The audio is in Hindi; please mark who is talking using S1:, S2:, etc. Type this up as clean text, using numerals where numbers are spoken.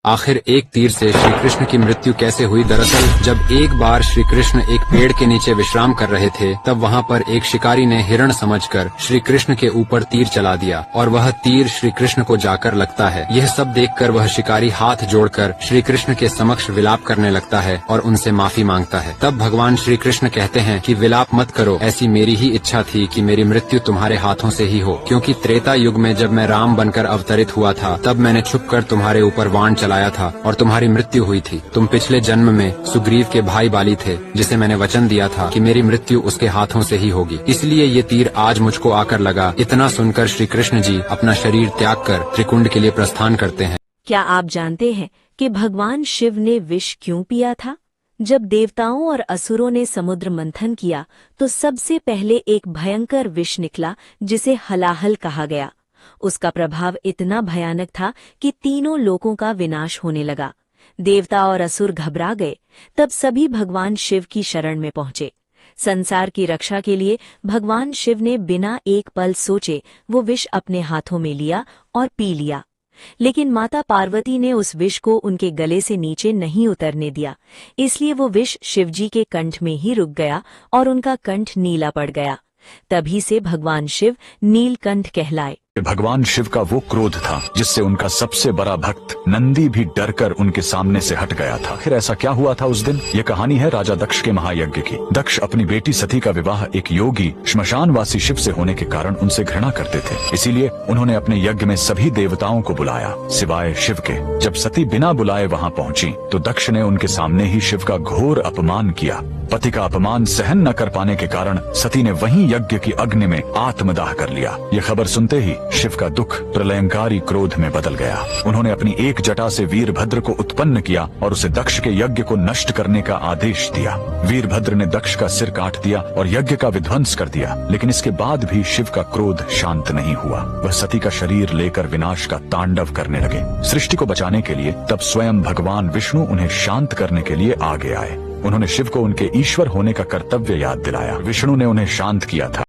S1: आखिर एक तीर से श्री कृष्ण की मृत्यु कैसे हुई? दरअसल जब एक बार श्री कृष्ण एक पेड़ के नीचे विश्राम कर रहे थे, तब वहाँ पर एक शिकारी ने हिरण समझकर श्री कृष्ण के ऊपर तीर चला दिया और वह तीर श्री कृष्ण को जाकर लगता है। यह सब देखकर वह शिकारी हाथ जोड़कर श्री कृष्ण के समक्ष विलाप करने लगता है और उनसे माफी मांगता है। तब भगवान श्री कृष्ण कहते हैं कि विलाप मत करो, ऐसी मेरी ही इच्छा थी कि मेरी मृत्यु तुम्हारे हाथों से ही हो, क्योंकि त्रेता युग में जब मैं राम बनकर अवतरित हुआ था, तब मैंने छुपकर तुम्हारे ऊपर बाण चलाया था और तुम्हारी मृत्यु हुई थी। तुम पिछले जन्म में सुग्रीव के भाई बाली थे, जिसे मैंने वचन दिया था कि मेरी मृत्यु उसके हाथों से ही होगी, इसलिए ये तीर आज मुझको आकर लगा। इतना सुनकर श्री कृष्ण जी अपना शरीर त्याग कर त्रिकुंड के लिए प्रस्थान करते हैं।
S2: क्या आप जानते हैं कि भगवान शिव ने विष क्यों पिया था? जब देवताओं और असुरों ने समुद्र मंथन किया तो सबसे पहले एक भयंकर विष निकला, जिसे हलाहल कहा गया। उसका प्रभाव इतना भयानक था कि तीनों लोकों का विनाश होने लगा। देवता और असुर घबरा गए। तब सभी भगवान शिव की शरण में पहुंचे। संसार की रक्षा के लिए भगवान शिव ने बिना एक पल सोचे वो विष अपने हाथों में लिया और पी लिया। लेकिन माता पार्वती ने उस विष को उनके गले से नीचे नहीं उतरने दिया, इसलिए वो विष शिवजी के कंठ में ही रुक गया और उनका कंठ नीला पड़ गया। तभी से भगवान शिव नीलकंठ कहलाए।
S3: भगवान शिव का वो क्रोध था जिससे उनका सबसे बड़ा भक्त नंदी भी डरकर उनके सामने से हट गया था। आखिर ऐसा क्या हुआ था उस दिन? ये कहानी है राजा दक्ष के महायज्ञ की। दक्ष अपनी बेटी सती का विवाह एक योगी श्मशानवासी शिव से होने के कारण उनसे घृणा करते थे, इसीलिए उन्होंने अपने यज्ञ में सभी देवताओं को बुलाया सिवाय शिव के। जब सती बिना बुलाए वहाँ पहुँची तो दक्ष ने उनके सामने ही शिव का घोर अपमान किया। पति का अपमान सहन न कर पाने के कारण सती ने वहीं यज्ञ की अग्नि में आत्मदाह कर लिया। ये खबर सुनते ही शिव का दुख प्रलयंकारी क्रोध में बदल गया। उन्होंने अपनी एक जटा से वीरभद्र को उत्पन्न किया और उसे दक्ष के यज्ञ को नष्ट करने का आदेश दिया। वीरभद्र ने दक्ष का सिर काट दिया और यज्ञ का विध्वंस कर दिया, लेकिन इसके बाद भी शिव का क्रोध शांत नहीं हुआ। वह सती का शरीर लेकर विनाश का तांडव करने लगे। सृष्टि को बचाने के लिए तब स्वयं भगवान विष्णु उन्हें शांत करने के लिए आगे आए। उन्होंने शिव को उनके ईश्वर होने का कर्तव्य याद दिलाया। विष्णु ने उन्हें शांत किया था।